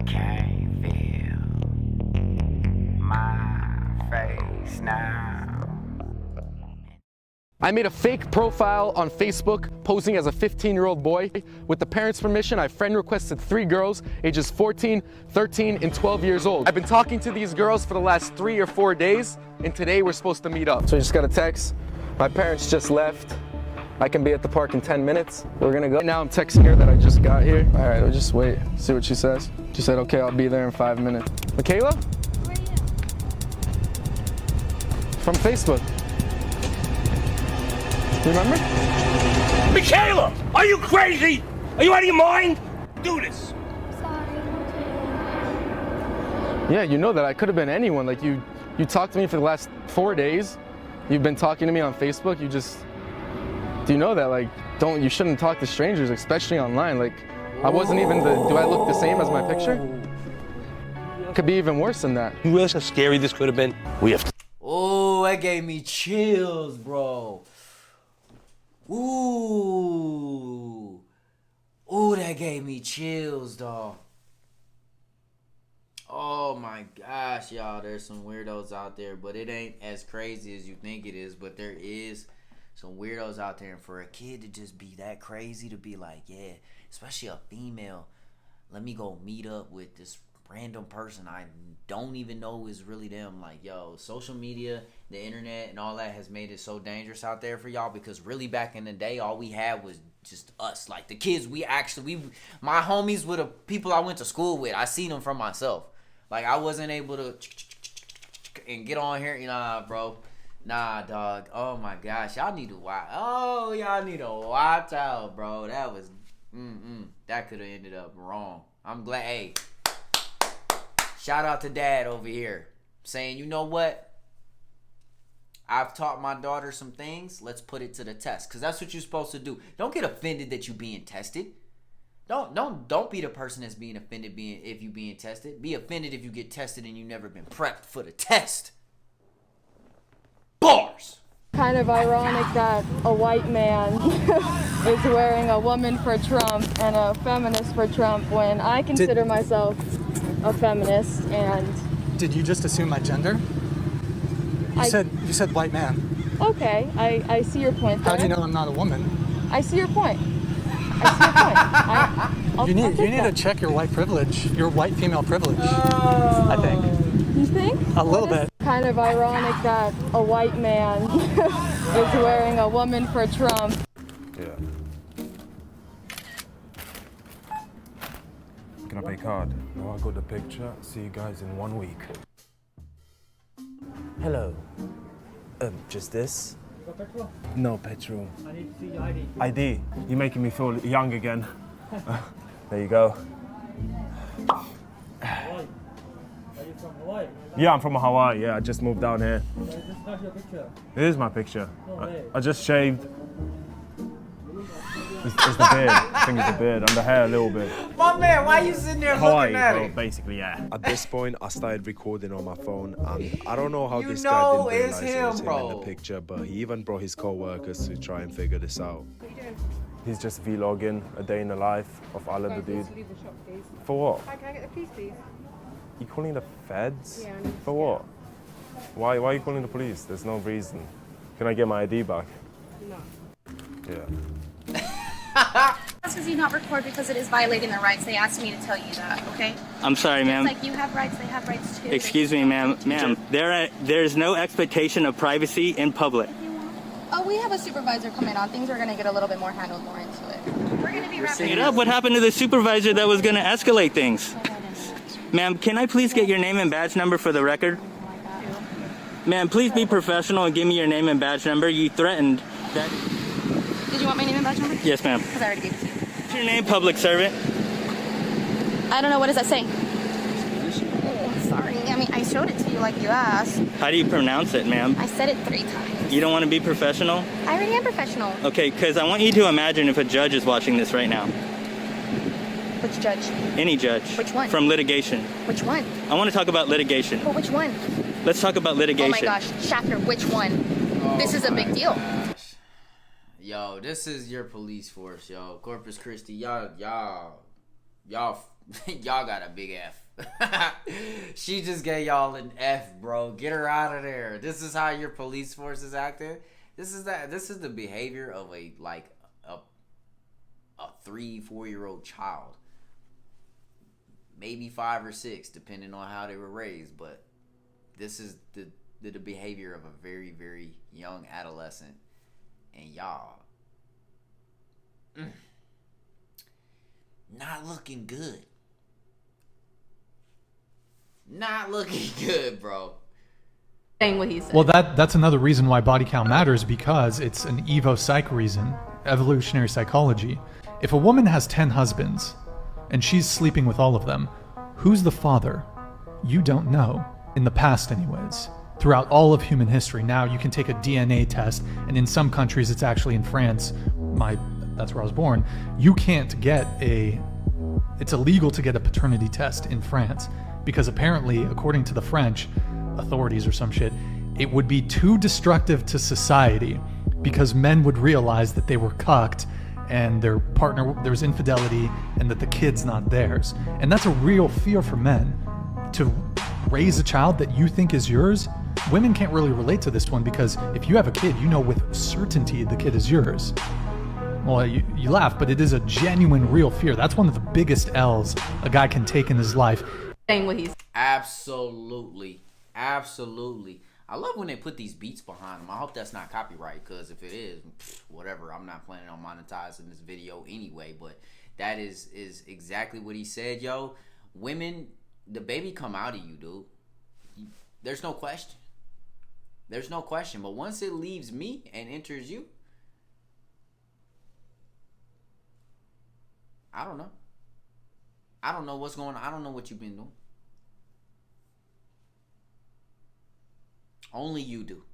can't feel my face now. I made a fake profile on Facebook posing as a 15-year-old boy. With the parents' permission, I friend requested 3 girls ages 14, 13, and 12 years old. I've been talking to these girls for the last 3 or 4 days, and today we're supposed to meet up. So I just got a text. My parents just left. I can be at the park in 10 minutes. We're gonna go. Now I'm texting her that I just got here. All right, I'll just wait, see what she says. She said, okay, I'll be there in 5 minutes. Michaela? Where are you? From Facebook. Remember? Michaela, are you crazy? Are you out of your mind? Do this. Sorry, Yeah, you know that I could have been anyone. Like you talked to me for the last 4 days. You've been talking to me on Facebook. Do you know that? Like, you shouldn't talk to strangers, especially online. Like, I wasn't even do I look the same as my picture? Could be even worse than that. You realize how scary this could have been? We have to. Oh, that gave me chills, bro. Ooh. Ooh, that gave me chills, dog. Oh my gosh, y'all. There's some weirdos out there, but it ain't as crazy as you think it is. But there is some weirdos out there. And for a kid to just be that crazy, to be like, yeah, especially a female, let me go meet up with this random person I don't even know is really them. Like, yo, social media, the internet, and all that has made it so dangerous out there for y'all, because really back in the day, all we had was just us. Like, the kids, my homies were the people I went to school with. I seen them for myself. Like, I wasn't able to and get on here. Nah, bro. Nah, dog. Oh my gosh. Y'all need to watch. Oh, y'all need to watch out, bro. That was, that could have ended up wrong. I'm glad. Hey, shout out to Dad over here saying, you know what? I've taught my daughter some things. Let's put it to the test. Because that's what you're supposed to do. Don't get offended that you're being tested. Don't be the person that's being offended if you being tested. Be offended if you get tested and you never been prepped for the test. Bars. Kind of ironic that a white man is wearing a woman for Trump and a feminist for Trump when I consider myself a feminist. And did you just assume my gender? You said white man. Okay, I see your point there. How do you know I'm not a woman? I see your point. You need to check your white privilege, your white female privilege. I think. You think? A little bit. Kind of ironic that a white man is wearing a woman for Trump. Yeah. Can I pay card? No, I got the picture. See you guys in 1 week. Hello. Just this? Petrol? No petrol. I need to see your ID. ID? You're making me feel young again. There you go. Hawaii. Are you from Hawaii? Yeah, I'm from Hawaii. Yeah, I just moved down here. This is not your picture. It is my picture. No way. I just shaved. It's the beard. I think it's the beard and the hair a little bit. My man, why you sitting there Hawaii, looking at bro, it? basically, yeah. At this point, I started recording on my phone, and I don't know how You this know guy didn't it's realize it was him, him in bro. the picture, but he even brought his co-workers to try and figure this out. He's just vlogging a day in the life of Allah the dude. For what? Can I get the keys, please? You calling the feds? Yeah, For what? Why are you calling the police? There's no reason. Can I get my ID back? No. Yeah. Does he not record because it is violating their rights? They asked me to tell you that, okay? I'm sorry, ma'am. It's like you have rights, they have rights too. Excuse me, ma'am. There's no expectation of privacy in public. Oh, we have a supervisor coming on. Things are going to get a little bit more handled more into it. We're going to be wrapping It up. What happened to the supervisor that was going to escalate things? Ma'am, can I please get your name and badge number for the record? Ma'am, please be professional and give me your name and badge number. You threatened that. Did you want my name and badge number? Yes, ma'am. Because I already gave it to you. What's your name, public servant? I don't know. What does that say? Sorry. I mean, I showed it to you like you asked. How do you pronounce it, ma'am? I said it 3 times. You don't want to be professional? I already am professional. Okay, because I want you to imagine if a judge is watching this right now. Which judge? Any judge. Which one? From litigation. Which one? I want to talk about litigation. Well, which one? Let's talk about Oh litigation. my gosh, Schaffner, which one? This is a big deal. Yo, this is your police force, yo. Corpus Christi, y'all got a big F. She just gave y'all an F, bro. Get her out of there. This is how your police force is acting. This is the behavior of a 3-4-year-old child. Maybe 5 or 6, depending on how they were raised, but this is the behavior of a very, very young adolescent. And y'all not looking good. Not looking good, bro. Saying what he said. Well, that's another reason why body count matters, because it's an evo-psych reason, evolutionary psychology. If a woman has 10 husbands and she's sleeping with all of them, who's the father? You don't know. In the past anyways. Throughout all of human history. Now you can take a DNA test, and in some countries, it's actually in France, that's where I was born, you can't get it's illegal to get a paternity test in France, because apparently, according to the French authorities or some shit, it would be too destructive to society, because men would realize that they were cucked and their partner, there was infidelity, and that the kid's not theirs. And that's a real fear for men, to raise a child that you think is yours. Women can't really relate to this one, because if you have a kid, you know with certainty the kid is yours. Well, you laugh, but it is a genuine, real fear. That's one of the biggest L's a guy can take in his life. Saying what he's Absolutely. I love when they put these beats behind them. I hope that's not copyright, because if it is, whatever. I'm not planning on monetizing this video anyway, but that is exactly what he said, yo. Women, the baby come out of you, dude. There's no question. There's no question. But once it leaves me and enters you, I don't know. I don't know what's going on. I don't know what you've been doing. Only you do.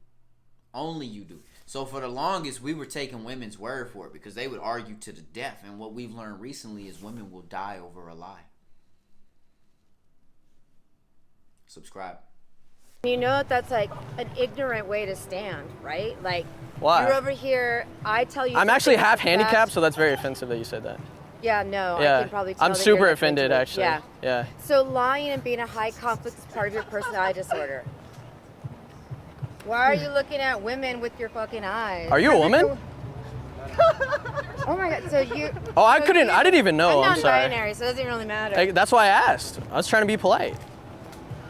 Only you do. So for the longest, we were taking women's word for it, because they would argue to the death. And what we've learned recently is women will die over a lie. Subscribe. You know that's like an ignorant way to stand, right? Like, why? You're over here, I tell you. I'm actually half handicapped, so that's very offensive that you said that. Yeah, no, yeah. I can probably tell. I'm super offended, actually. Yeah. Yeah. So lying and being a high conflict is part of your personality disorder. Why are you looking at women with your fucking eyes? Are you a woman? Oh my god, so you. Oh, I didn't even know. I'm sorry. I'm non-binary, so it doesn't really matter. That's why I asked. I was trying to be polite.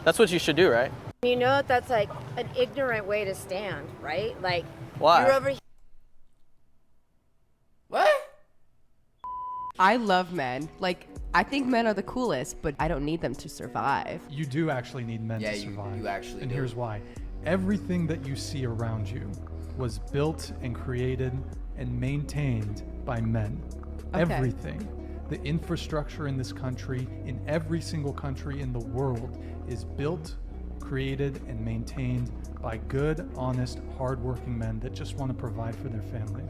That's what you should do, right? You know that's like an ignorant way to stand, right? Like, why? You're over here. What? I love men. Like, I think men are the coolest, but I don't need them to survive. You do actually need men to survive. You actually and do. Here's why. Everything that you see around you was built and created and maintained by men. Okay. Everything. The infrastructure in this country, in every single country in the world, is built, created, and maintained by good, honest, hardworking men that just want to provide for their family.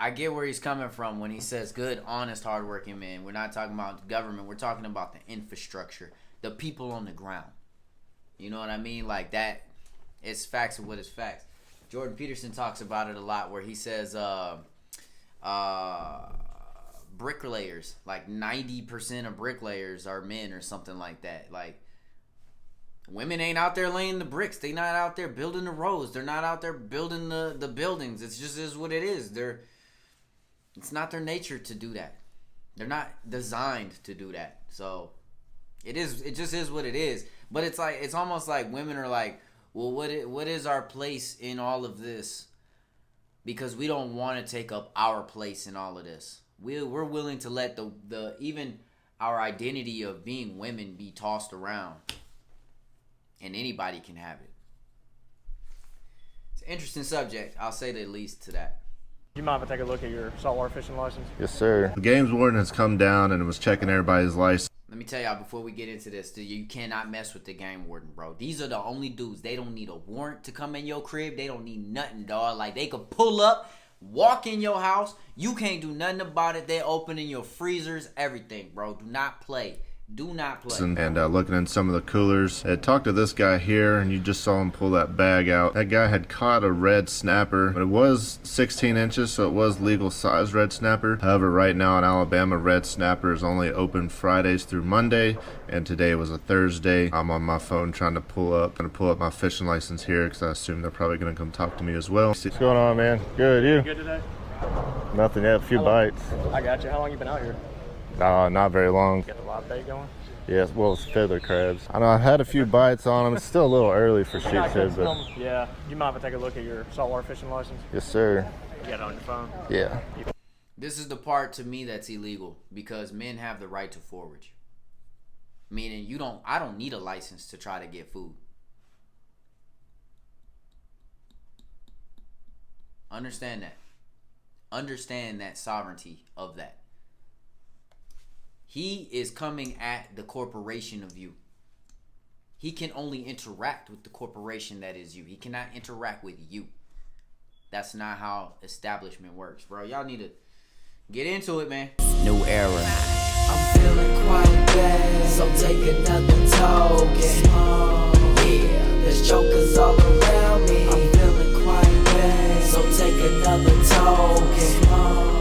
I get where he's coming from when he says good, honest, hardworking men. We're not talking about the government. We're talking about the infrastructure, the people on the ground. You know what I mean? Like that, it's facts of what is facts. Jordan Peterson talks about it a lot, where he says bricklayers, like 90% of bricklayers are men or something like that. Like, women ain't out there laying the bricks. They not out there building the roads. They're not out there building the buildings. It's just is what it is. It's not their nature to do that. They're not designed to do that. So it just is what it is. But it's like, it's almost like women are like, well, what is our place in all of this? Because we don't want to take up our place in all of this. We're willing to let the even our identity of being women be tossed around, and anybody can have it. It's an interesting subject. I'll say the least to that. You mind if I take a look at your saltwater fishing license? Yes, sir. The games warden has come down and was checking everybody's license. Let me tell y'all before we get into this, you cannot mess with the game warden, bro. These are the only dudes. They don't need a warrant to come in your crib. They don't need nothing, dog. Like, they could pull up, walk in your house. You can't do nothing about it. They're opening your freezers, everything, bro. Do not play. Do not play. And looking in some of the coolers, I talked to this guy here, and you just saw him pull that bag out. That guy had caught a red snapper, but it was 16 inches, so it was legal size red snapper. However, right now in Alabama, red snapper is only open Fridays through Monday, and today was a Thursday. I'm on my phone trying to pull up my fishing license here, because I assume they're probably gonna come talk to me as well. What's going on, man? Good, you? Good today? Nothing yet, a few bites. I got you. How long you been out here? Not very long. Got the live bait going? Yes, well, it's feather crabs. I know I've had a few bites on them. It's still a little early for sheepshead, but Yeah. You mind if I take a look at your saltwater fishing license? yes, sir. You got it on your phone? Yeah. This is the part to me that's illegal, because men have the right to forage. Meaning I don't need a license to try to get food. Understand that. Understand that sovereignty of that. He is coming at the corporation of you. He can only interact with the corporation that is you. He cannot interact with you. That's not how establishment works, bro. Y'all need to get into it, man. New era. I'm feeling quite bad, so take another token. Yeah, there's jokers all around me. I'm feeling quite bad, so take another token.